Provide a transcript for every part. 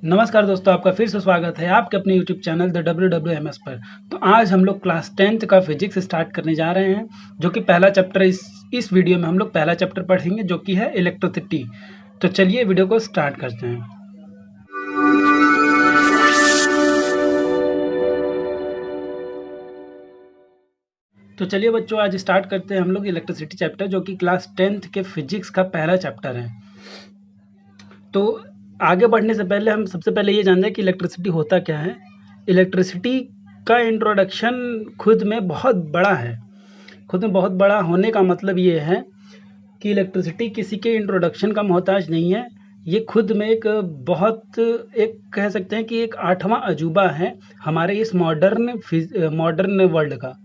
नमस्कार दोस्तों, आपका फिर से स्वागत है आपके अपने YouTube चैनल द WWMS पर। तो आज हम लोग क्लास 10th का फिजिक्स स्टार्ट करने जा रहे हैं, जो कि पहला चैप्टर इस वीडियो में हम लोग पहला चैप्टर पढ़ेंगे, जो कि है इलेक्ट्रिसिटी। तो चलिए वीडियो को स्टार्ट करते हैं। तो चलिए बच्चों, आज स्टार्ट करते हैं हम लोग इलेक्ट्रिसिटी चैप्टर, जो कि क्लास 10th के फिजिक्स का पहला चैप्टर है। तो आगे बढ़ने से पहले हम सबसे पहले ये जान जाए कि इलेक्ट्रिसिटी होता क्या है। इलेक्ट्रिसिटी का इंट्रोडक्शन खुद में बहुत बड़ा है। खुद में बहुत बड़ा होने का मतलब ये है कि इलेक्ट्रिसिटी किसी के इंट्रोडक्शन का मोहताज नहीं है। ये खुद में एक कह सकते हैं कि एक 8वां अजूबा है हमारे इस मॉडर्न वर्ल्ड का।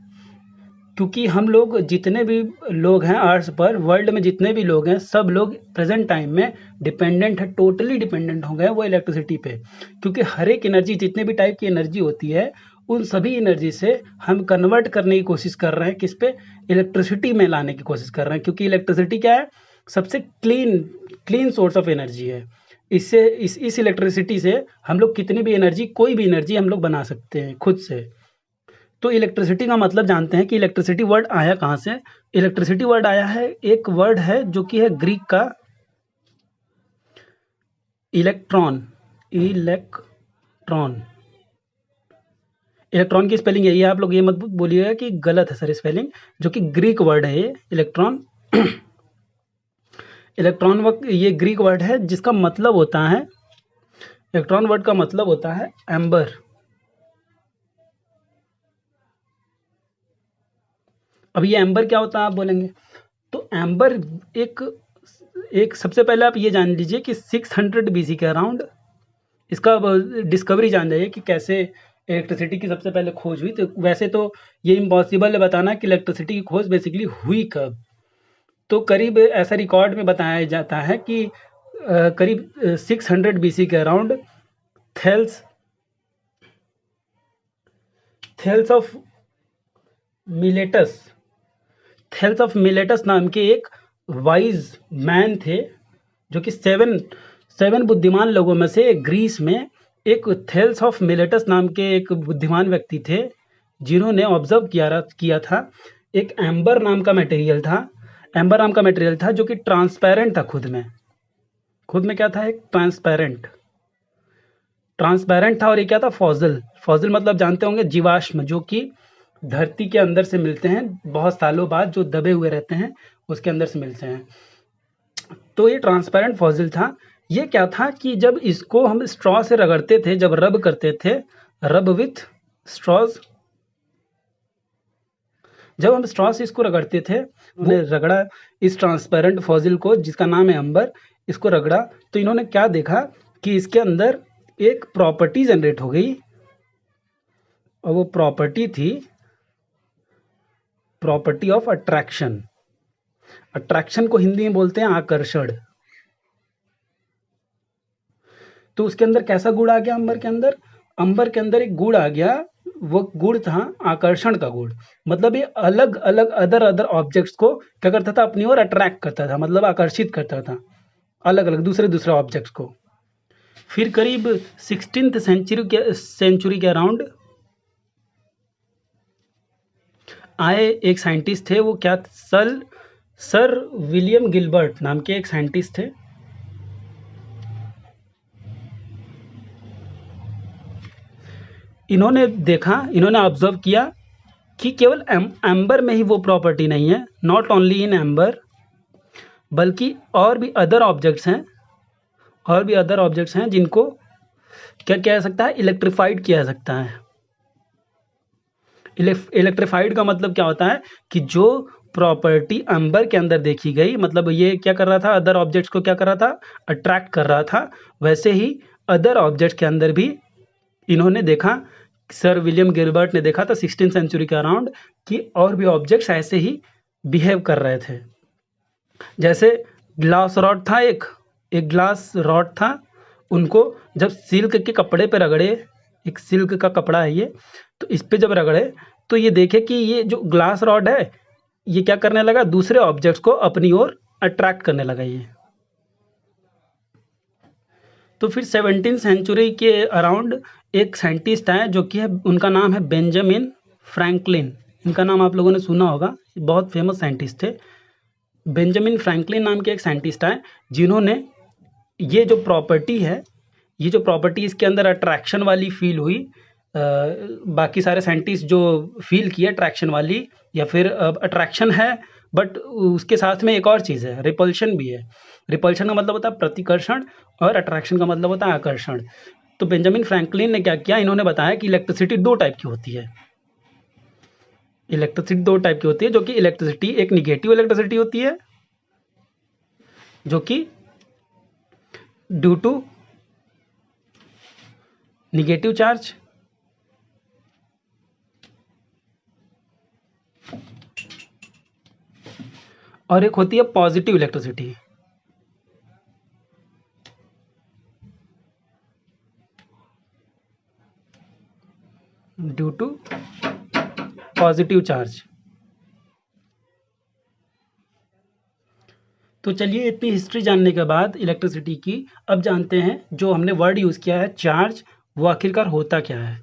क्योंकि हम लोग जितने भी लोग हैं अर्थ पर, वर्ल्ड में जितने भी लोग हैं, सब लोग प्रेजेंट टाइम में डिपेंडेंट है, टोटली डिपेंडेंट हो गए वो इलेक्ट्रिसिटी पे। क्योंकि हर एक एनर्जी, जितने भी टाइप की एनर्जी होती है, उन सभी एनर्जी से हम कन्वर्ट करने की कोशिश कर रहे हैं, किस पे? इलेक्ट्रिसिटी में लाने की कोशिश कर रहे हैं। क्योंकि इलेक्ट्रिसिटी क्या है? सबसे क्लीन सोर्स ऑफ एनर्जी है। इससे इस इलेक्ट्रिसिटी से हम लोग कितनी भी एनर्जी, कोई भी एनर्जी हम लोग बना सकते हैं खुद से। तो इलेक्ट्रिसिटी का मतलब जानते हैं कि इलेक्ट्रिसिटी वर्ड आया कहाँ से। इलेक्ट्रिसिटी वर्ड आया है, एक वर्ड है जो कि है ग्रीक का इलेक्ट्रॉन। इलेक्ट्रॉन की स्पेलिंग यही है, आप लोग ये मत बोलिएगा कि गलत है सर स्पेलिंग, जो कि ग्रीक वर्ड है ये इलेक्ट्रॉन। ये ग्रीक वर्ड है जिसका मतलब होता है, इलेक्ट्रॉन वर्ड का मतलब होता है एम्बर। अब ये एम्बर क्या होता है आप बोलेंगे, तो एम्बर एक सबसे पहले आप ये जान लीजिए कि 600 BC के अराउंड इसका डिस्कवरी जान जाइए कि कैसे इलेक्ट्रिसिटी की सबसे पहले खोज हुई। तो वैसे तो ये इम्पॉसिबल है बताना कि इलेक्ट्रिसिटी की खोज बेसिकली हुई कब। तो करीब ऐसा रिकॉर्ड में बताया जाता है कि करीब 600 BC के अराउंड थेल्स ऑफ मिलेटस नाम के एक वाइज मैन थे, जो कि सेवन बुद्धिमान लोगों में से ग्रीस में एक थेल्स ऑफ मिलेटस नाम के एक बुद्धिमान व्यक्ति थे, जिन्होंने ऑब्जर्व किया था एक एम्बर नाम का मटेरियल था जो कि ट्रांसपेरेंट था। खुद में क्या था? एक ट्रांसपेरेंट था। और ये क्या था? फॉसिल मतलब जानते होंगे, जीवाश्म, जो कि धरती के अंदर से मिलते हैं बहुत सालों बाद, जो दबे हुए रहते हैं उसके अंदर से मिलते हैं। तो ये ट्रांसपेरेंट फॉसिल था। ये क्या था कि जब इसको हम स्ट्रॉ से रगड़ते थे, जब रब करते थे, रब विथ स्ट्रॉज, जब हम स्ट्रॉ से इसको रगड़ते थे, वो रगड़ा इस ट्रांसपेरेंट फॉसिल को, जिसका नाम है अंबर, इसको रगड़ा, तो इन्होंने क्या देखा कि इसके अंदर एक प्रॉपर्टी जनरेट हो गई, और वो प्रॉपर्टी थी प्रॉपर्टी ऑफ अट्रैक्शन। अट्रैक्शन को हिंदी में बोलते हैं आकर्षण। तो उसके अंदर कैसा गुण आ गया? अंबर के अंदर एक गुण आ गया। वो गुण था आकर्षण का गुण। मतलब ये अलग अलग अदर ऑब्जेक्ट्स को क्या करता था? अपनी ओर अट्रैक्ट करता था, मतलब आकर्षित करता था अलग अलग दूसरे ऑब्जेक्ट्स को। फिर करीब 16th सेंचुरी के अराउंड आए एक साइंटिस्ट थे, वो क्या? सर विलियम गिलबर्ट नाम के एक साइंटिस्ट थे। इन्होंने ऑब्जर्व किया कि केवल एम्बर में ही वो प्रॉपर्टी नहीं है, नॉट ओनली इन एम्बर, बल्कि और भी अदर ऑब्जेक्ट्स हैं जिनको क्या किया जा सकता है? इलेक्ट्रीफाइड किया जा सकता है। इलेक्ट्रीफाइड का मतलब क्या होता है कि जो प्रॉपर्टी एम्बर के अंदर देखी गई, मतलब ये क्या कर रहा था? अदर ऑब्जेक्ट्स को क्या कर रहा था? अट्रैक्ट कर रहा था। वैसे ही अदर ऑब्जेक्ट्स के अंदर भी इन्होंने देखा, सर विलियम गिलबर्ट ने देखा था 16th सेंचुरी के अराउंड, कि और भी ऑब्जेक्ट्स ऐसे ही बिहेव कर रहे थे। जैसे ग्लास रॉड था, एक ग्लास रॉड था, उनको जब सिल्क के कपड़े पे रगड़े, एक सिल्क का कपड़ा है ये, तो इस पे जब रगड़े तो ये देखे कि ये जो ग्लास रॉड है, ये क्या करने लगा? दूसरे ऑब्जेक्ट्स को अपनी ओर अट्रैक्ट करने लगा ये। तो फिर 17th सेंचुरी के अराउंड एक साइंटिस्ट आए जो कि है, उनका नाम है बेंजामिन फ्रैंकलिन। इनका नाम आप लोगों ने सुना होगा, बहुत फेमस साइंटिस्ट थे। बेंजामिन फ्रैंकलिन नाम के एक साइंटिस्ट आए जिन्होंने ये जो प्रॉपर्टी है, ये जो प्रॉपर्टी इसके अंदर अट्रैक्शन वाली फील हुई, बाकी सारे साइंटिस्ट जो फील किया अट्रैक्शन वाली, या फिर अट्रैक्शन है बट उसके साथ में एक और चीज़ है, रिपल्शन भी है। रिपल्शन का मतलब होता है प्रतिकर्षण और अट्रैक्शन का मतलब होता है आकर्षण। तो बेंजामिन फ्रैंकलिन ने क्या किया, इन्होंने बताया कि इलेक्ट्रिसिटी दो टाइप की होती है। इलेक्ट्रिसिटी दो टाइप की होती है, जो कि इलेक्ट्रिसिटी एक निगेटिव इलेक्ट्रिसिटी होती है जो कि ड्यू टू निगेटिव चार्ज, और एक होती है positive electricity. Due to positive charge. तो चलिए, इतनी हिस्ट्री जानने के बाद इलेक्ट्रिसिटी की, अब जानते हैं जो हमने वर्ड यूज़ किया है चार्ज, वो आखिरकार होता क्या है।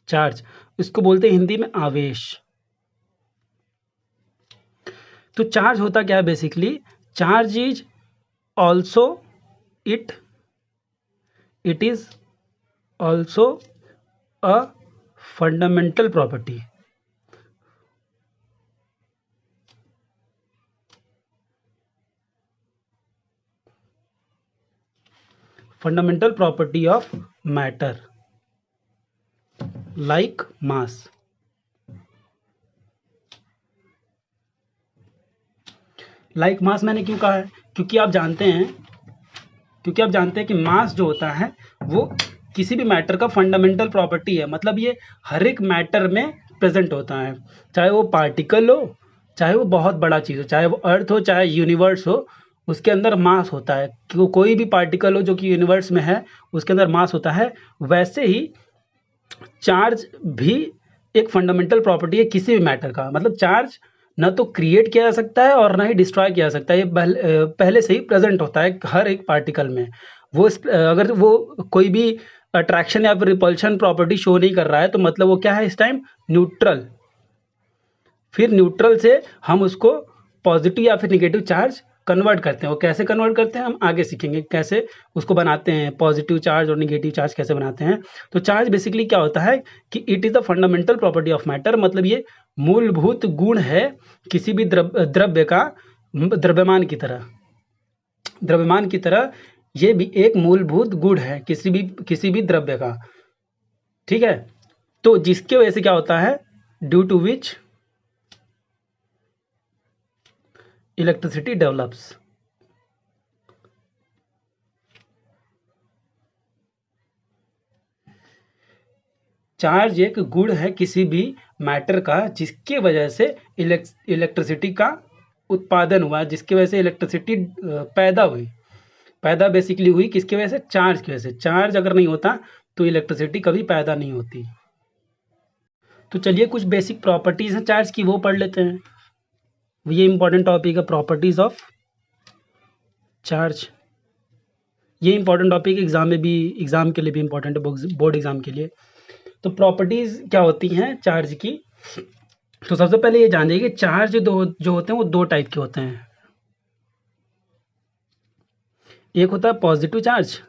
चार्ज, इसको बोलते हैं हिंदी में आवेश। तो चार्ज होता क्या है basically, charge is also it is also a fundamental property. Fundamental property of matter like mass. Like mass मैंने क्यों कहा है, क्योंकि आप जानते हैं कि मास जो होता है वो किसी भी मैटर का फंडामेंटल प्रॉपर्टी है। मतलब ये हर एक मैटर में प्रेजेंट होता है, चाहे वो पार्टिकल हो, चाहे वो बहुत बड़ा चीज़ हो, चाहे वो अर्थ हो, चाहे यूनिवर्स हो, उसके अंदर मास होता है। कोई भी पार्टिकल हो जो कि यूनिवर्स में है, उसके अंदर मास होता है। वैसे ही चार्ज भी एक फंडामेंटल प्रॉपर्टी है किसी भी मैटर का। मतलब चार्ज ना तो क्रिएट किया जा सकता है और ना ही डिस्ट्रॉय किया जा सकता है, ये पहले से ही प्रेजेंट होता है हर एक पार्टिकल में। वो अगर वो कोई भी अट्रैक्शन या फिर रिपल्शन प्रॉपर्टी शो नहीं कर रहा है, तो मतलब वो क्या है इस टाइम, न्यूट्रल। फिर न्यूट्रल से हम उसको पॉजिटिव या फिर निगेटिव चार्ज कन्वर्ट करते हैं। वो कैसे कन्वर्ट करते हैं हम आगे सीखेंगे, कैसे उसको बनाते हैं, पॉजिटिव चार्ज और निगेटिव चार्ज कैसे बनाते हैं। तो चार्ज बेसिकली क्या होता है कि it is the fundamental property of matter. मतलब ये मूलभूत गुण है किसी भी द्रव्य का, द्रव्यमान की तरह ये भी एक मूलभूत गुण है किसी भी द्रव्य का। ठीक है, तो जिसके वजह से क्या होता है, due to which electricity develops. Charge एक गुण है किसी भी मैटर का जिसके वजह से इलेक्ट्रिसिटी का उत्पादन हुआ, जिसकी वजह से इलेक्ट्रिसिटी पैदा हुई। पैदा बेसिकली हुई किसकी वजह से, चार्ज की वजह से। चार्ज अगर नहीं होता तो इलेक्ट्रिसिटी कभी पैदा नहीं होती। तो चलिए, कुछ बेसिक प्रॉपर्टीज हैं चार्ज की, वो पढ़ लेते हैं। ये इंपॉर्टेंट टॉपिक है, प्रॉपर्टीज ऑफ चार्ज। ये इंपॉर्टेंट टॉपिक एग्जाम के लिए भी इंपॉर्टेंट है, बोर्ड एग्जाम के लिए। तो प्रॉपर्टीज क्या होती हैं चार्ज की। तो सबसे पहले ये जान जाइए कि चार्ज जो होते हैं वो दो टाइप के होते हैं। एक होता है पॉजिटिव चार्ज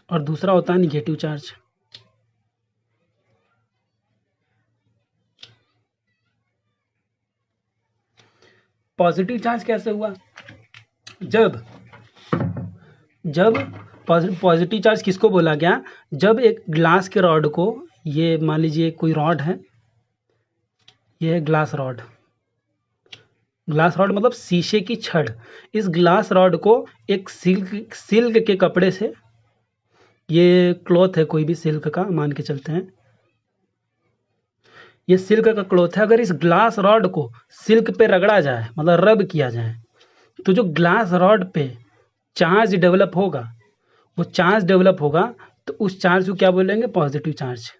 और दूसरा होता है निगेटिव चार्ज। पॉजिटिव चार्ज कैसे हुआ, जब पॉजिटिव चार्ज किसको बोला गया, जब एक ग्लास के रॉड को, ये मान लीजिए कोई रॉड है, ये है ग्लास रॉड। ग्लास रॉड मतलब शीशे की छड़। इस ग्लास रॉड को एक सिल्क के कपड़े से, ये क्लॉथ है कोई भी सिल्क का मान के चलते हैं, ये सिल्क का क्लॉथ है। अगर इस ग्लास रॉड को सिल्क पे रगड़ा जाए, मतलब रब किया जाए, तो जो ग्लास रॉड पे चार्ज डेवलप होगा, वो चार्ज डेवलप होगा, तो उस चार्ज को क्या बोलेंगे, पॉजिटिव चार्ज।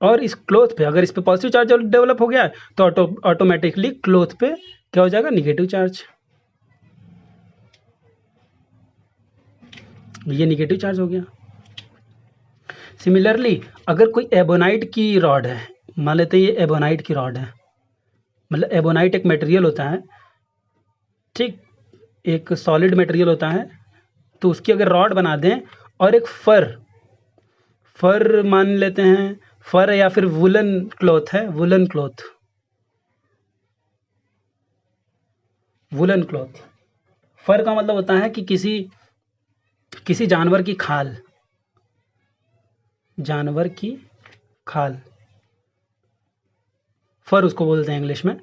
और इस क्लॉथ पे अगर इस पे पॉजिटिव चार्ज डेवलप हो गया तो ऑटोमेटिकली क्लॉथ पे क्या हो जाएगा, निगेटिव चार्ज। ये निगेटिव चार्ज हो गया। सिमिलरली अगर कोई एबोनाइट की रॉड है, मान लेते हैं ये एबोनाइट की रॉड है, मतलब एबोनाइट एक मटेरियल होता है, ठीक, एक सॉलिड मटेरियल होता है, तो उसकी अगर रॉड बना दें और एक फर मान लेते हैं, फर या फिर वुलन क्लॉथ है, वुलन क्लॉथ। फर का मतलब होता है कि किसी जानवर की खाल, फर उसको बोलते हैं इंग्लिश में।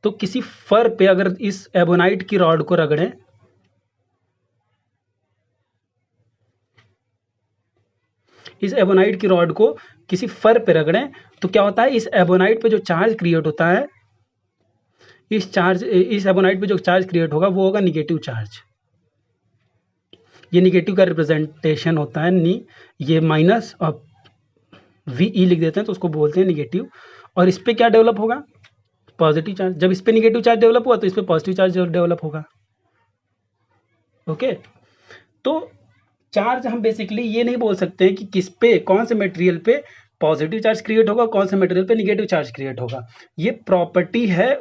तो किसी फर पे अगर इस एबोनाइट की रॉड को रगड़ें, इस एबोनाइट की रॉड को किसी फर पे रगड़ें, तो क्या होता है, इस एबोनाइट पे जो चार्ज क्रिएट होता है, इस एबोनाइट पे जो चार्ज क्रिएट होगा वो होगा निगेटिव चार्ज। ये निगेटिव का रिप्रेजेंटेशन होता है नी, ये माइनस और VE लिख देते हैं तो उसको बोलते हैं निगेटिव। और इस पे क्या डेवलप होगा, पॉजिटिव चार्ज। जब इस पे निगेटिव चार्ज डेवलप हुआ तो इस पे पॉजिटिव चार्ज डेवलप होगा। ओके, तो चार्ज हम बेसिकली ये नहीं बोल सकते हैं कि किस पे, कौन से मटेरियल पे पॉजिटिव चार्ज क्रिएट होगा, कौन से मटेरियल पे निगेटिव चार्ज क्रिएट होगा। ये प्रॉपर्टी है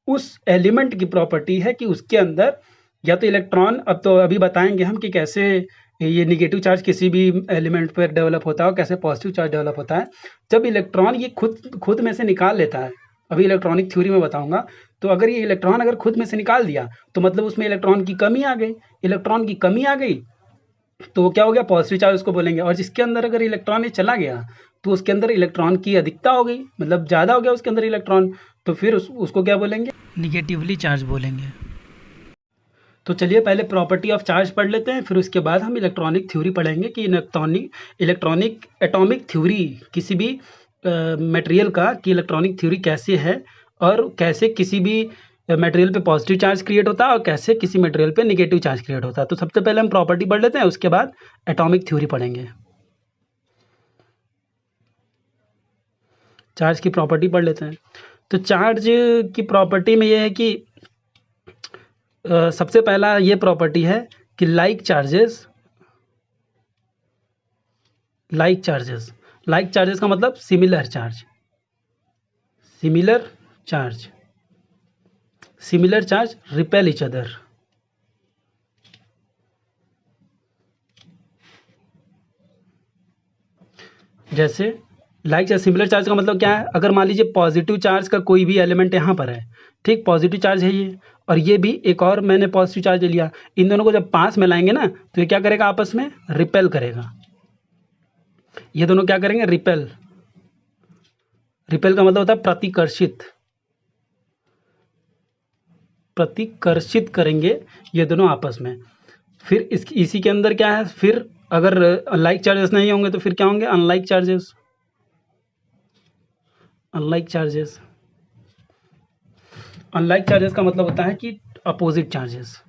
उस एलिमेंट की प्रॉपर्टी है कि उसके अंदर या तो इलेक्ट्रॉन, अब तो अभी बताएंगे हम कि कैसे ये निगेटिव चार्ज किसी भी एलिमेंट पर डेवलप होता है और कैसे पॉजिटिव चार्ज डेवलप होता है। जब इलेक्ट्रॉन ये खुद में से निकाल लेता है, अभी इलेक्ट्रॉनिक थ्योरी में बताऊंगा, तो अगर ये इलेक्ट्रॉन अगर खुद में से निकाल दिया तो मतलब उसमें इलेक्ट्रॉन की कमी आ गई, तो क्या हो गया, पॉजिटिव चार्ज उसको बोलेंगे। और जिसके अंदर अगर इलेक्ट्रॉन ये चला गया तो उसके अंदर इलेक्ट्रॉन की अधिकता हो गई, मतलब ज़्यादा हो गया उसके अंदर इलेक्ट्रॉन, तो फिर उसको क्या बोलेंगे, निगेटिवली चार्ज बोलेंगे। तो चलिए पहले प्रॉपर्टी ऑफ चार्ज पढ़ लेते हैं, फिर उसके बाद हम इलेक्ट्रॉनिक थ्योरी पढ़ेंगे कि इलेक्ट्रॉनिक एटॉमिक थ्योरी किसी भी मटेरियल का, कि इलेक्ट्रॉनिक थ्योरी कैसे है और कैसे किसी भी मटेरियल पे पॉजिटिव चार्ज क्रिएट होता है और कैसे किसी मटेरियल पे नेगेटिव चार्ज क्रिएट होता है। तो सबसे पहले हम प्रॉपर्टी पढ़ लेते हैं, उसके बाद एटॉमिक थ्योरी पढ़ेंगे। चार्ज की प्रॉपर्टी पढ़ लेते हैं। तो चार्ज की प्रॉपर्टी में ये है कि सबसे पहला ये प्रॉपर्टी है कि लाइक चार्जेस का मतलब similar charge repel each other. जैसे लाइक चार्ज, सिमिलर चार्ज का मतलब क्या है, अगर मान लीजिए पॉजिटिव चार्ज का कोई भी एलिमेंट यहाँ पर है, ठीक, पॉजिटिव चार्ज है ये, और ये भी एक और मैंने पॉजिटिव चार्ज लिया, इन दोनों को जब पास में लाएंगे ना तो ये क्या करेगा, आपस में रिपेल करेगा। ये दोनों क्या करेंगे, रिपेल का मतलब होता है प्रतिकर्षित करेंगे ये दोनों आपस में। फिर इसी के अंदर क्या है, फिर अगर लाइक चार्जेस नहीं होंगे तो फिर क्या होंगे, अनलाइक चार्जेस का मतलब होता है कि अपोजिट चार्जेस।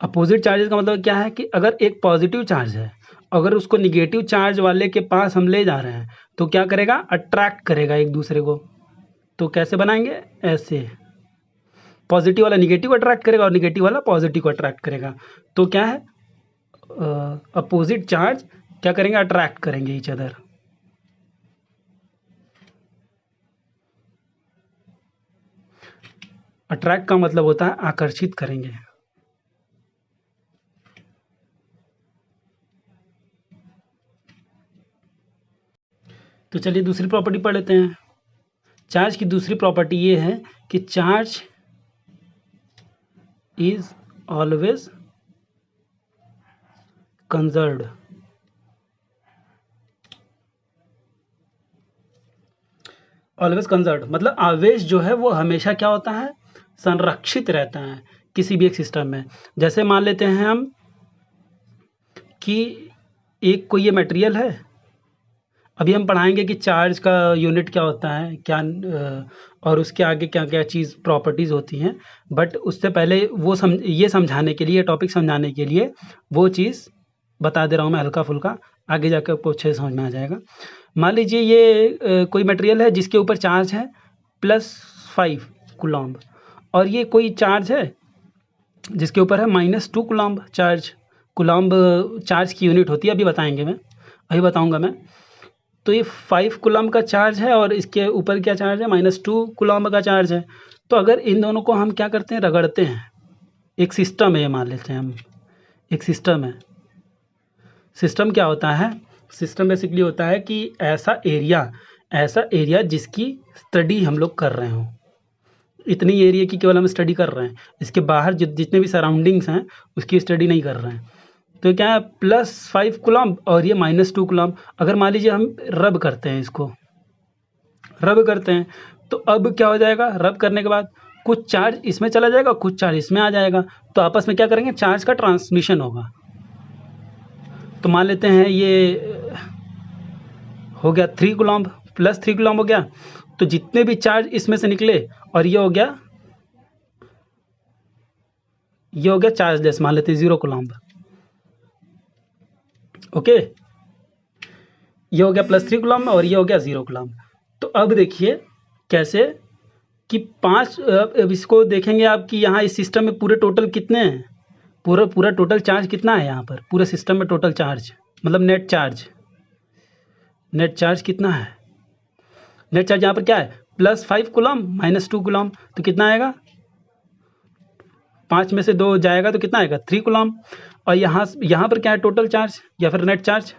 अपोजिट चार्जेस का मतलब क्या है कि अगर एक पॉजिटिव चार्ज है, अगर उसको निगेटिव चार्ज वाले के पास हम ले जा रहे हैं तो क्या करेगा, अट्रैक्ट करेगा एक दूसरे को। तो कैसे बनाएंगे, ऐसे, पॉजिटिव वाला निगेटिव अट्रैक्ट करेगा और निगेटिव वाला पॉजिटिव को अट्रैक्ट करेगा। तो क्या है, अपोजिट चार्ज क्या करेंगे, अट्रैक्ट करेंगे ईच अदर। अट्रैक्ट का मतलब होता है आकर्षित करेंगे। तो चलिए दूसरी प्रॉपर्टी पढ़ लेते हैं। चार्ज की दूसरी प्रॉपर्टी ये है कि charge is always conserved. Always conserved मतलब आवेश जो है वो हमेशा क्या होता है, संरक्षित रहता है किसी भी एक सिस्टम में। जैसे मान लेते हैं हम कि एक कोई ये मटेरियल है, अभी हम पढ़ाएंगे कि चार्ज का यूनिट क्या होता है, क्या और उसके आगे क्या क्या चीज़ प्रॉपर्टीज़ होती हैं। बट उससे पहले वो ये समझाने के लिए, टॉपिक समझाने के लिए वो चीज़ बता दे रहा हूँ मैं हल्का फुल्का, आगे जाकर आपको अच्छे से समझ में आ जाएगा। मान लीजिए ये कोई मटेरियल है जिसके ऊपर चार्ज है +5 कूलम्ब, और ये कोई चार्ज है जिसके ऊपर है -2 कूलम्ब चार्ज। कूलम्ब चार्ज की यूनिट होती है, अभी बताएंगे मैं, अभी बताऊंगा मैं। तो ये 5 कूलम्ब का चार्ज है और इसके ऊपर क्या चार्ज है, -2 कूलम्ब का चार्ज है। तो अगर इन दोनों को हम क्या करते हैं, रगड़ते हैं, एक सिस्टम है ये, मान लेते हैं हम एक सिस्टम है। सिस्टम क्या होता है, सिस्टम बेसिकली होता है कि ऐसा एरिया जिसकी स्टडी हम लोग कर रहे हों, इतनी एरिया की केवल हम स्टडी कर रहे हैं, इसके बाहर जितने भी सराउंडिंग्स हैं उसकी स्टडी नहीं कर रहे हैं। तो क्या है, +5 कूलम्ब और ये -2 कूलम्ब। अगर मान लीजिए हम रब करते हैं, इसको रब करते हैं, तो अब क्या हो जाएगा, रब करने के बाद कुछ चार्ज इसमें चला जाएगा, कुछ चार्ज इसमें आ जाएगा, तो आपस में क्या करेंगे, चार्ज का ट्रांसमिशन होगा। तो मान लेते हैं ये हो गया 3 कूलम्ब, +3 कूलम्ब हो गया, तो जितने भी चार्ज इसमें से निकले, और ये हो गया चार्जलेस, मान लेते हैं 0 कूलम्ब। ओके, ये हो गया +3 कूलम्ब और ये हो गया 0 कूलम्ब। तो अब देखिए कैसे कि 5, अब इसको देखेंगे आप कि यहाँ इस सिस्टम में पूरे टोटल कितने हैं, पूरा टोटल चार्ज कितना है यहाँ पर, पूरे सिस्टम में टोटल चार्ज मतलब नेट चार्ज कितना है। नेट चार्ज यहाँ पर क्या है, +5 कूलम्ब -2 कूलम्ब, तो कितना आएगा, 5 में से 2 जाएगा तो कितना आएगा, 3 कूलम्ब। और यहाँ पर क्या है, टोटल चार्ज या फिर net charge,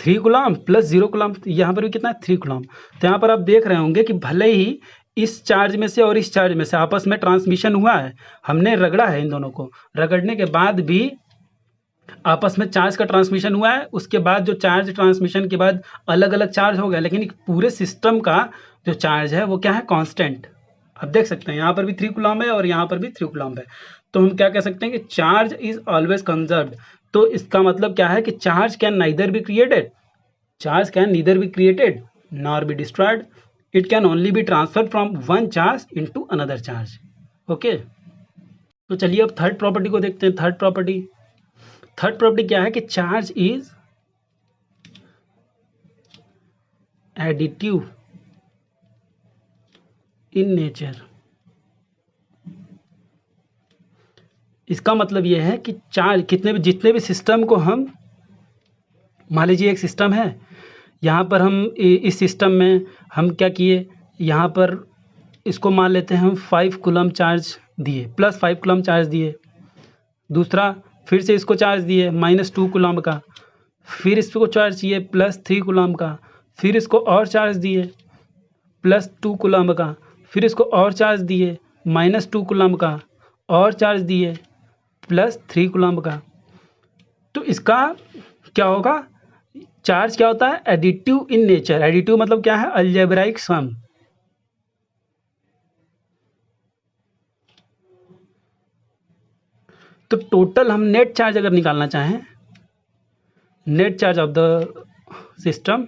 three coulomb +0 coulomb, यहाँ पर भी कितना है, 3 कूलम्ब। तो यहाँ पर आप देख रहे होंगे कि भले ही इस चार्ज में से और इस चार्ज में से आपस में ट्रांसमिशन हुआ है, हमने रगड़ा है इन दोनों को, रगड़ने के बाद भी आपस में चार्ज का ट्रांसमिशन हुआ है, उसके बाद जो चार्ज ट्रांसमिशन के बाद अलग अलग चार्ज हो गया, लेकिन पूरे सिस्टम का जो चार्ज है वो क्या है, कांस्टेंट। आप देख सकते हैं यहाँ पर भी 3 कूलम्ब है और यहाँ पर भी 3 कूलम्ब है। तो हम क्या कह सकते हैं कि चार्ज इज ऑलवेज कंजर्व्ड। तो इसका मतलब क्या है कि charge can neither be created nor be destroyed, it can only be transfer from one charge into another charge. Okay, तो चलिए अब थर्ड प्रॉपर्टी को देखते हैं। थर्ड प्रॉपर्टी क्या है कि charge is additive in nature. इसका मतलब यह है कि चार्ज जितने भी सिस्टम को हम, मान लीजिए एक सिस्टम है, यहाँ पर हम इस सिस्टम में हम क्या किए, यहाँ पर इसको मान लेते हैं हम 5 कूलम्ब चार्ज दिए, +5 कूलम्ब चार्ज दिए। दूसरा फिर से इसको चार्ज दिए -2 कूलम्ब का, फिर इसको चार्ज दिए +3 कूलम्ब का, फिर इसको और चार्ज दिए +2 कूलम्ब का, फिर इसको और चार्ज दिए -2 कूलम्ब का, और चार्ज दिए +3 कूलम्ब का। तो इसका क्या होगा, चार्ज क्या होता है, एडिटिव इन नेचर। एडिटिव मतलब क्या है, अलजेब्राइक सम। तो टोटल हम नेट चार्ज अगर निकालना चाहें, net charge of the system,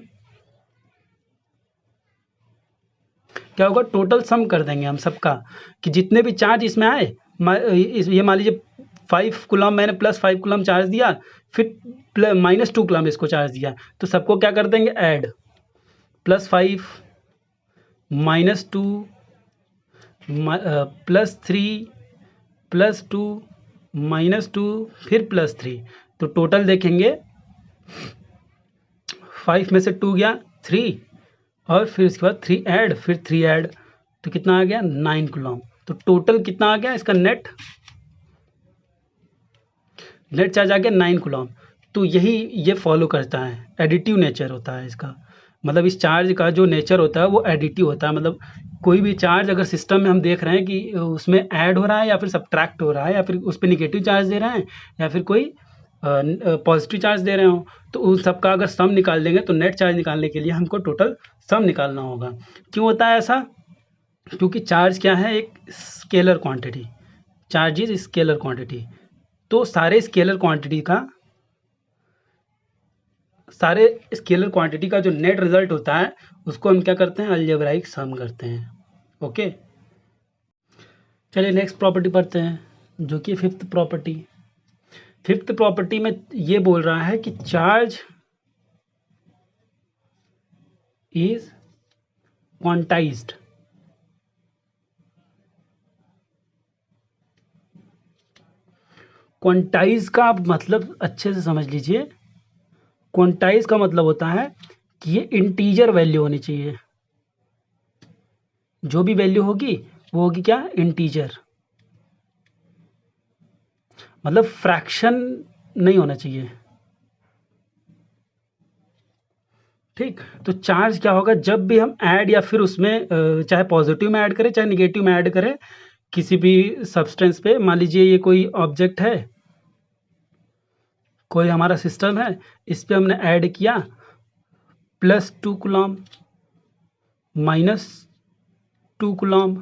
क्या होगा, टोटल सम कर देंगे हम सबका कि जितने भी चार्ज इसमें आए, ये मान लीजिए 5 कूलम्ब मैंने +5 कूलम्ब चार्ज दिया, फिर -2 कूलम्ब इसको चार्ज दिया, तो सबको क्या कर देंगे, ऐड, +5 -2 +3 +2 -2 फिर +3। तो टोटल देखेंगे 5 में से 2 गया 3, और फिर उसके बाद 3 ऐड, फिर 3 ऐड, तो कितना आ गया, 9 कूलम्ब। तो टोटल कितना आ गया इसका, नेट चार्ज आ गया 9 कूलम्ब। तो ये फॉलो करता है, एडिटिव नेचर होता है इसका। मतलब इस चार्ज का जो नेचर होता है वो एडिटिव होता है। मतलब कोई भी चार्ज अगर सिस्टम में हम देख रहे हैं कि उसमें ऐड हो रहा है या फिर सब्ट्रैक्ट हो रहा है, या फिर उस पर निगेटिव चार्ज दे रहे हैं या फिर कोई पॉजिटिव चार्ज दे रहे हो, तो उन सब का अगर सम निकाल देंगे तो नेट चार्ज निकालने के लिए हमको टोटल सम निकालना होगा। क्यों होता है ऐसा, क्योंकि चार्ज क्या है, एक scalar quantity, charge is scalar quantity. तो सारे स्केलर क्वांटिटी का जो नेट रिजल्ट होता है उसको हम क्या करते हैं, अलजेब्राइक सम करते हैं। ओके, चलिए नेक्स्ट प्रॉपर्टी पढ़ते हैं जो कि फिफ्थ प्रॉपर्टी। फिफ्थ प्रॉपर्टी में ये बोल रहा है कि चार्ज इज क्वांटाइज्ड। क्वांटाइज का आप मतलब अच्छे से समझ लीजिए। क्वांटाइज का मतलब होता है कि ये इंटीजर वैल्यू होनी चाहिए। जो भी वैल्यू होगी वो होगी क्या, इंटीजर। मतलब फ्रैक्शन नहीं होना चाहिए। ठीक, तो चार्ज क्या होगा, जब भी हम ऐड या फिर उसमें चाहे पॉजिटिव में ऐड करें चाहे निगेटिव में ऐड करें किसी भी सब्सटेंस पे, मान लीजिए ये कोई ऑब्जेक्ट है, कोई हमारा सिस्टम है, इस पे हमने ऐड किया +2 कूलम, -2 कूलम,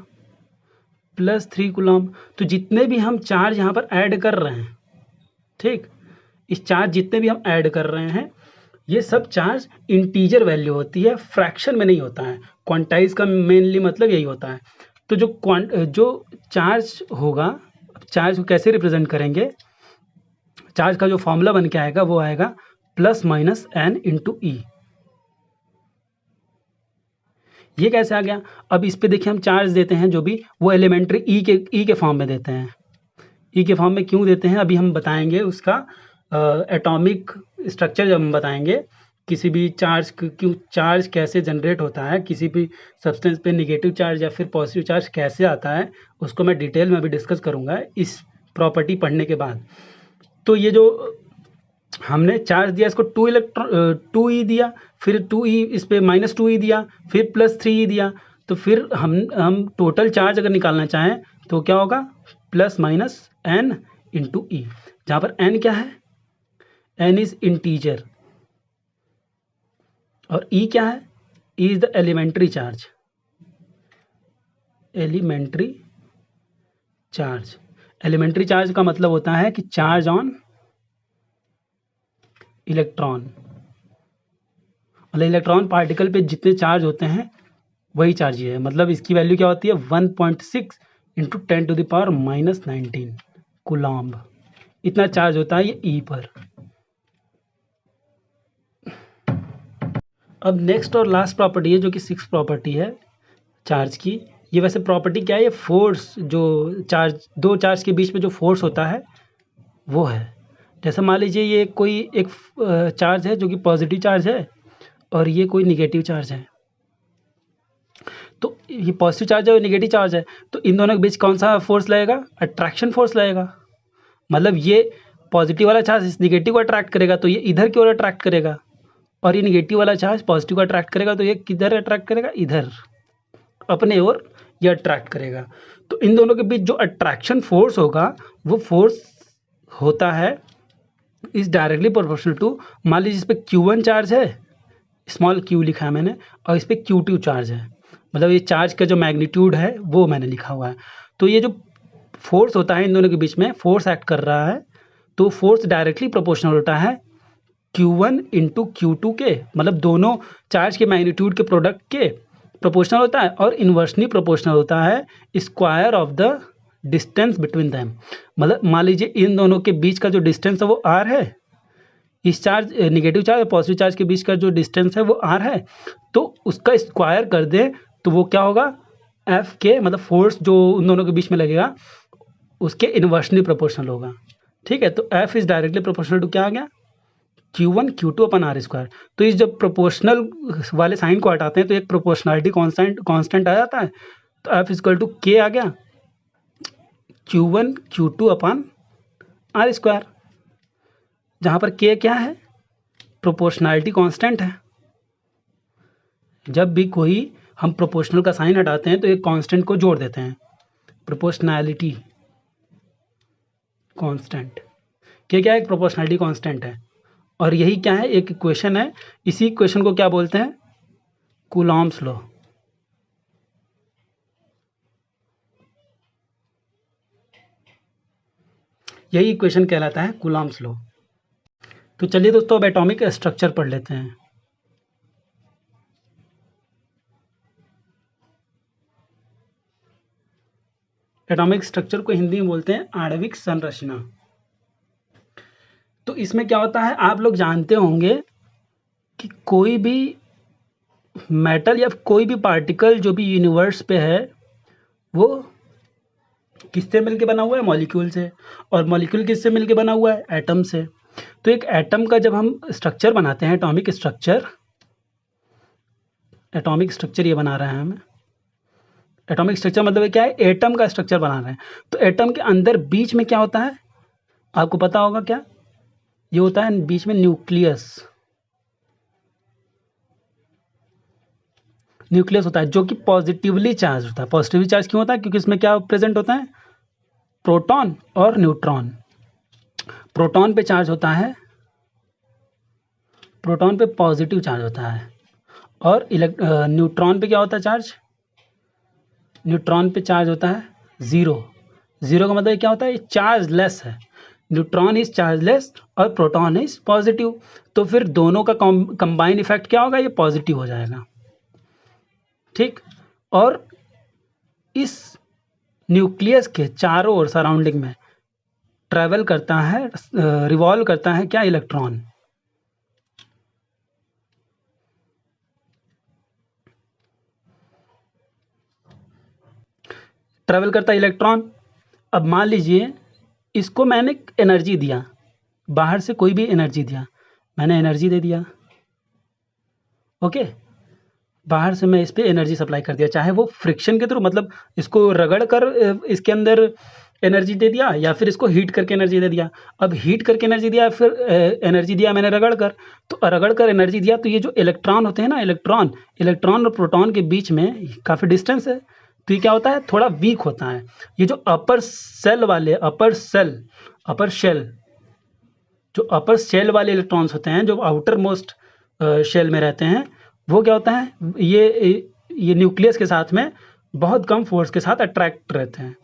+3 कूलम, तो जितने भी हम चार्ज यहाँ पर ऐड कर रहे हैं, ठीक, इस चार्ज जितने भी हम ऐड कर रहे हैं ये सब चार्ज इंटीजर वैल्यू होती है, फ्रैक्शन में नहीं होता है। क्वांटाइज का मेनली मतलब यही होता है। तो जो चार्ज होगा, चार्ज को कैसे रिप्रेजेंट करेंगे, चार्ज का जो फॉर्मूला बन के आएगा वो आएगा +-n × E। ये कैसे आ गया, अब इस पे देखिए हम चार्ज देते हैं जो भी, वो एलिमेंट्री ई के फॉर्म में देते हैं। ई के फॉर्म में क्यों देते हैं अभी हम बताएंगे, उसका एटॉमिक स्ट्रक्चर जब हम बताएंगे, किसी भी चार्ज क्यों चार्ज कैसे जनरेट होता है, किसी भी सब्सटेंस पे निगेटिव चार्ज या फिर पॉजिटिव चार्ज कैसे आता है, उसको मैं डिटेल में अभी डिस्कस करूंगा इस प्रॉपर्टी पढ़ने के बाद। तो ये जो हमने चार्ज दिया इसको 2e दिया, फिर 2e इस पे -2e दिया, फिर +3e दिया, तो फिर हम टोटल चार्ज अगर निकालना चाहें तो क्या होगा, +-n × E, जहाँ पर n क्या है, n इज इंटीजर और E क्या है, E is the elementary charge. Elementary charge का मतलब होता है कि चार्ज ऑन इलेक्ट्रॉन, मतलब इलेक्ट्रॉन पार्टिकल पे जितने चार्ज होते हैं वही चार्ज है। मतलब इसकी वैल्यू क्या होती है, 1.6 × 10⁻⁻19 कूलम्ब, इतना चार्ज होता है ये ई पर। अब नेक्स्ट और लास्ट प्रॉपर्टी है जो कि सिक्स प्रॉपर्टी है चार्ज की। ये वैसे प्रॉपर्टी क्या है, ये फोर्स, जो चार्ज, दो चार्ज के बीच में जो फोर्स होता है वो है। जैसे मान लीजिए ये कोई एक चार्ज है जो कि पॉजिटिव चार्ज है और ये कोई निगेटिव चार्ज है। तो ये पॉजिटिव चार्ज है और निगेटिव चार्ज है, तो इन दोनों के बीच कौन सा फोर्स लगेगा, अट्रैक्शन फोर्स लगेगा। मतलब ये पॉजिटिव वाला चार्ज इस निगेटिव को अट्रैक्ट करेगा तो ये इधर की ओर अट्रैक्ट करेगा, और ये निगेटिव वाला चार्ज पॉजिटिव को अट्रैक्ट करेगा तो ये किधर अट्रैक्ट करेगा, इधर अपने ओर ये अट्रैक्ट करेगा। तो इन दोनों के बीच जो अट्रैक्शन फोर्स होगा वो फोर्स होता है इज डायरेक्टली प्रोपोर्शनल टू, मान लीजिए इस पे Q1 चार्ज है, स्मॉल q लिखा है मैंने, और इस पे Q2 चार्ज है, मतलब ये चार्ज का जो मैग्नीट्यूड है वो मैंने लिखा हुआ है। तो ये जो फोर्स होता है इन दोनों के बीच में, फोर्स एक्ट कर रहा है, तो फोर्स डायरेक्टली प्रोपोर्शनल होता है Q1 × Q2 के, मतलब दोनों चार्ज के मैग्नीट्यूड के प्रोडक्ट के प्रोपोर्शनल होता है, और इन्वर्सली प्रोपोर्शनल होता है square of the distance between them. मतलब मान लीजिए इन दोनों के बीच का जो डिस्टेंस है वो r है, इस चार्ज निगेटिव चार्ज और पॉजिटिव चार्ज के बीच का जो डिस्टेंस है वो r है, तो उसका स्क्वायर कर दें तो वो क्या होगा, F के, मतलब फोर्स जो उन दोनों के बीच में लगेगा उसके इन्वर्सली प्रोपोर्शनल होगा। ठीक है, तो F is directly proportional to क्या आ गया, Q1 Q2 अपन r²। तो इस जब प्रोपोर्शनल वाले साइन को हटाते हैं तो एक प्रोपोर्शनलिटी कांस्टेंट आ जाता है, तो F = K आ गया, Q1 Q2 अपन r², जहाँ पर K क्या है, प्रोपोर्शनलिटी कांस्टेंट है। जब भी कोई हम प्रोपोर्शनल का साइन हटाते हैं तो एक कांस्टेंट को जोड़ देते हैं, प्रोपोर्शनैलिटी कांस्टेंट। क्या है, एक प्रोपोर्शनैलिटी कांस्टेंट है, और यही क्या है, एक इक्वेशन है। इसी इक्वेशन को क्या बोलते हैं, कूलॉम्स लॉ। यही इक्वेशन कहलाता है कूलॉम्स लॉ। तो चलिए दोस्तों अब एटॉमिक स्ट्रक्चर पढ़ लेते हैं। एटॉमिक स्ट्रक्चर को हिंदी में बोलते हैं आणविक संरचना। तो इसमें क्या होता है, आप लोग जानते होंगे कि कोई भी मेटल या कोई भी पार्टिकल जो भी यूनिवर्स पे है वो किससे मिलके बना हुआ है, मॉलिक्यूल से। और मॉलिक्यूल किससे मिलके बना हुआ है, एटम से। तो एक एटम का जब हम स्ट्रक्चर बनाते हैं, एटॉमिक स्ट्रक्चर ये बना रहे हैं हम। एटॉमिक स्ट्रक्चर मतलब क्या है, एटम का स्ट्रक्चर बना रहे हैं। तो एटम के अंदर बीच में क्या होता है, आपको पता होगा क्या, ये होता है बीच में न्यूक्लियस होता है, जो कि पॉजिटिवली चार्ज होता है। पॉजिटिवली चार्ज क्यों होता है, क्योंकि इसमें क्या प्रेजेंट होता है, प्रोटॉन और न्यूट्रॉन। प्रोटॉन पे चार्ज होता है, प्रोटॉन पे पॉजिटिव चार्ज होता है, और न्यूट्रॉन पे क्या होता है चार्ज, न्यूट्रॉन पे चार्ज होता है ज़ीरो। ज़ीरो का मतलब क्या होता है, चार्ज लेस है। न्यूट्रॉन इज चार्जलेस और प्रोटॉन इज पॉजिटिव। तो फिर दोनों का कंबाइन इफेक्ट क्या होगा, ये पॉजिटिव हो जाएगा। ठीक, और इस न्यूक्लियस के चारों ओर सराउंडिंग में ट्रैवल करता है, रिवॉल्व करता है क्या, इलेक्ट्रॉन। ट्रैवल करता है इलेक्ट्रॉन। अब मान लीजिए इसको मैंने एनर्जी दिया, बाहर से कोई भी एनर्जी दिया, मैंने एनर्जी दे दिया, ओके। बाहर से मैं इस पे एनर्जी सप्लाई कर दिया, चाहे वो फ्रिक्शन के थ्रू, मतलब इसको रगड़ कर इसके अंदर एनर्जी दे दिया, या फिर इसको हीट करके एनर्जी दे दिया। अब हीट करके एनर्जी दिया, फिर एनर्जी दिया मैंने रगड़ कर, तो रगड़ कर एनर्जी दिया, तो ये जो इलेक्ट्रॉन होते हैं ना, इलेक्ट्रॉन और प्रोटॉन के बीच में काफ़ी डिस्टेंस है, तो ये क्या होता है, थोड़ा वीक होता है। ये जो अपर शेल वाले इलेक्ट्रॉन्स होते हैं, जो आउटर मोस्ट शेल में रहते हैं, वो क्या होता है, ये न्यूक्लियस के साथ में बहुत कम फोर्स के साथ अट्रैक्ट रहते हैं।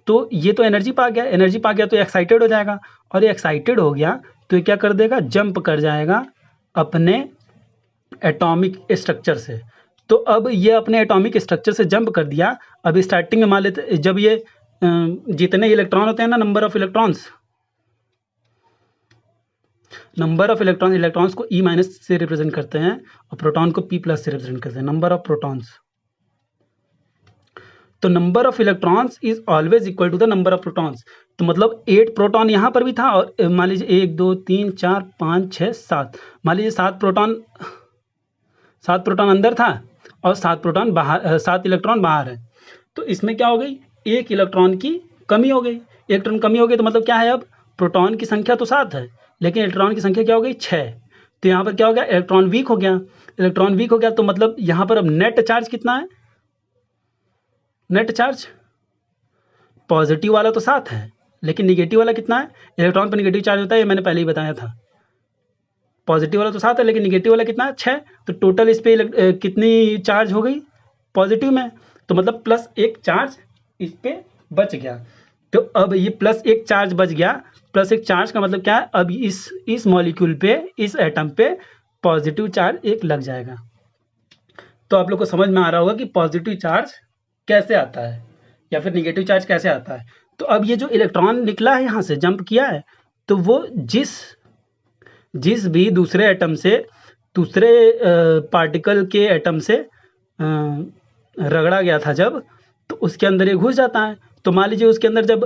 तो ये तो एनर्जी पा गया, तो एक्साइटेड हो जाएगा, और ये एक्साइटेड हो गया तो ये क्या कर देगा, जंप कर जाएगा अपने एटॉमिक स्ट्रक्चर से। तो अब ये अपने एटॉमिक स्ट्रक्चर से जंप कर दिया। अब स्टार्टिंग में मान लेते, जब ये जितने इलेक्ट्रॉन होते हैं ना, नंबर ऑफ इलेक्ट्रॉन्स को ई माइनस से रिप्रेजेंट करते हैं, और प्रोटॉन को पी प्लस से रिप्रेजेंट करते हैं, नंबर ऑफ प्रोटॉन्स। तो number of electrons is always equal to the number of protons. तो मतलब 8 प्रोटॉन यहाँ पर भी था, और मान लीजिए 1 2 3 4 5 6 7, मान लीजिए 7 प्रोटॉन अंदर था और 7 प्रोटॉन बाहर, 7 इलेक्ट्रॉन बाहर है। तो इसमें क्या हो गई, एक इलेक्ट्रॉन की कमी हो गई। इलेक्ट्रॉन कमी हो गई तो मतलब क्या है, अब प्रोटॉन की संख्या तो 7 है, लेकिन इलेक्ट्रॉन की संख्या क्या हो गई, 6। तो यहाँ पर क्या हो गया, इलेक्ट्रॉन वीक हो गया। तो मतलब यहाँ पर अब नेट चार्ज कितना है, नेट चार्ज पॉजिटिव वाला तो 7 है, लेकिन निगेटिव वाला कितना है, इलेक्ट्रॉन पर निगेटिव चार्ज होता है, ये मैंने पहले ही बताया था। पॉजिटिव वाला तो 7 है, लेकिन निगेटिव वाला कितना है, 6। तो टोटल इस पे कितनी चार्ज हो गई पॉजिटिव में, तो मतलब प्लस 1 चार्ज इस पे बच गया। तो अब ये प्लस 1 चार्ज बच गया, प्लस 1 चार्ज का मतलब क्या है, अब इस मॉलिक्यूल पे, इस एटम पे पॉजिटिव चार्ज एक लग जाएगा। तो आप लोग को समझ में आ रहा होगा कि पॉजिटिव चार्ज कैसे आता है, या फिर निगेटिव चार्ज कैसे आता है। तो अब ये जो इलेक्ट्रॉन निकला है, यहाँ से जंप किया है, तो वो जिस भी दूसरे एटम से, दूसरे पार्टिकल के एटम से रगड़ा गया था जब, तो उसके अंदर ये घुस जाता है। तो मान लीजिए उसके अंदर जब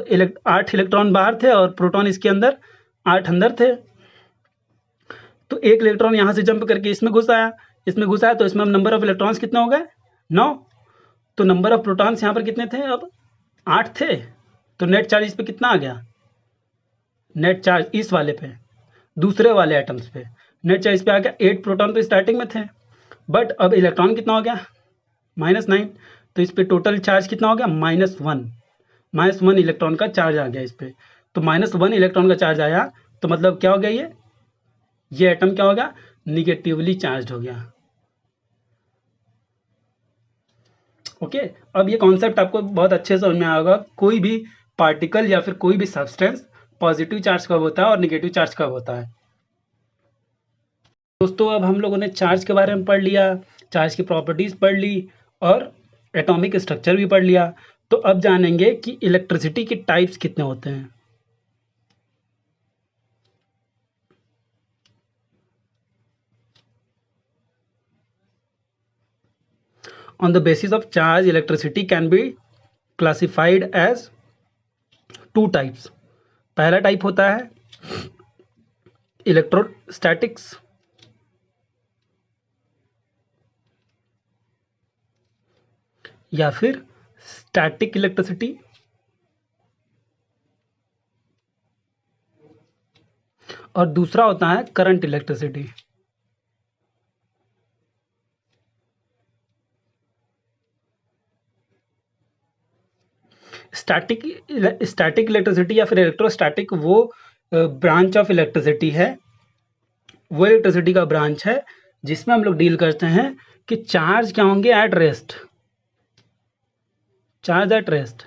8 इलेक्ट्रॉन बाहर थे और प्रोटॉन इसके अंदर 8 अंदर थे, तो एक इलेक्ट्रॉन यहाँ से जंप करके इसमें घुस आया, तो इसमें अब नंबर ऑफ इलेक्ट्रॉन्स कितने हो गए, 9। तो नंबर ऑफ प्रोटॉन्स यहाँ पर कितने थे, अब 8 थे। तो नेट चार्ज इस पे कितना आ गया, नेट चार्ज इस वाले पे, दूसरे वाले एटम्स पे नेट चार्ज पे आ गया 8 प्रोटॉन तो स्टार्टिंग में थे, बट अब इलेक्ट्रॉन कितना हो गया, -9। तो इस पे टोटल चार्ज कितना हो गया, -1 इलेक्ट्रॉन का चार्ज आ गया इस पे। तो -1 इलेक्ट्रॉन का चार्ज आया, तो मतलब क्या हो गया, ये एटम क्या हो गया, निगेटिवली चार्ज हो गया। ओके, अब ये कॉन्सेप्ट आपको बहुत अच्छे से समझ में आएगा। कोई भी पार्टिकल या फिर कोई भी सब्सटेंस पॉजिटिव चार्ज कब होता है और नेगेटिव चार्ज कब होता है। दोस्तों अब हम लोगों ने चार्ज के बारे में पढ़ लिया, चार्ज की प्रॉपर्टीज पढ़ ली और एटॉमिक स्ट्रक्चर भी पढ़ लिया। तो अब जानेंगे कि इलेक्ट्रिसिटी के टाइप्स कितने होते हैं। On the basis of charge, electricity can be classified as two types. पहला टाइप होता है इलेक्ट्रोस्टैटिक्स या फिर स्टैटिक इलेक्ट्रिसिटी, और दूसरा होता है करंट इलेक्ट्रिसिटी। स्टैटिक इलेक्ट्रिसिटी या फिर इलेक्ट्रोस्टैटिक वो ब्रांच ऑफ इलेक्ट्रिसिटी है, वो इलेक्ट्रिसिटी का ब्रांच है जिसमें हम लोग डील करते हैं कि चार्ज क्या होंगे at rest. Charge at rest,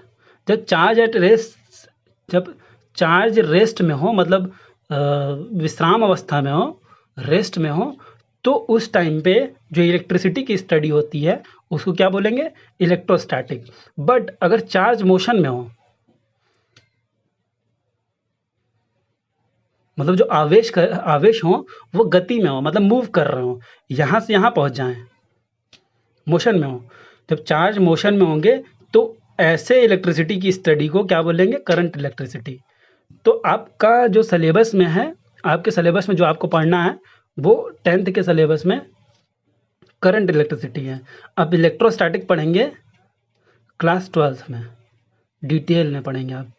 जब चार्ज रेस्ट में हो, मतलब विश्राम अवस्था में हो, रेस्ट में हो, तो उस टाइम पे जो इलेक्ट्रिसिटी की स्टडी होती है उसको क्या बोलेंगे, इलेक्ट्रोस्टैटिक। बट अगर चार्ज मोशन में हो, मतलब जो आवेश हो वो गति में हो, मतलब मूव कर रहे हो, यहाँ से यहाँ पहुँच जाएं, मोशन में हो। जब चार्ज मोशन में होंगे तो ऐसे इलेक्ट्रिसिटी की स्टडी को क्या बोलेंगे, करंट इलेक्ट्रिसिटी। तो आपका जो सिलेबस में है, आपके सिलेबस में जो आपको पढ़ना है वो 10th के सिलेबस में करंट इलेक्ट्रिसिटी है। अब इलेक्ट्रोस्टैटिक पढ़ेंगे क्लास 12th में, डिटेल में पढ़ेंगे आप।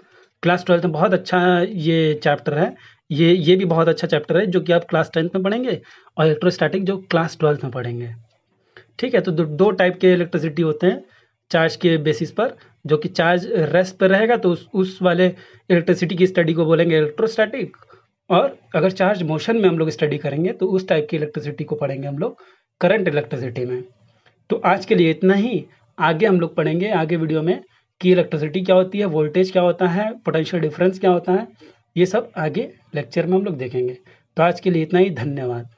क्लास 12th में बहुत अच्छा ये चैप्टर है, ये भी बहुत अच्छा चैप्टर है जो कि आप क्लास 10th में पढ़ेंगे, और इलेक्ट्रोस्टैटिक जो क्लास 12th में पढ़ेंगे। ठीक है, तो दो टाइप के इलेक्ट्रिसिटी होते हैं चार्ज के बेसिस पर। जो कि चार्ज रेस्ट पर रहेगा तो उस वाले इलेक्ट्रिसिटी की स्टडी को बोलेंगे इलेक्ट्रोस्टैटिक, और अगर चार्ज मोशन में हम लोग स्टडी करेंगे तो उस टाइप की इलेक्ट्रिसिटी को पढ़ेंगे हम लोग करंट इलेक्ट्रिसिटी में। तो आज के लिए इतना ही। आगे हम लोग पढ़ेंगे आगे वीडियो में कि इलेक्ट्रिसिटी क्या होती है, वोल्टेज क्या होता है, पोटेंशियल डिफरेंस क्या होता है, ये सब आगे लेक्चर में हम लोग देखेंगे। तो आज के लिए इतना ही, धन्यवाद।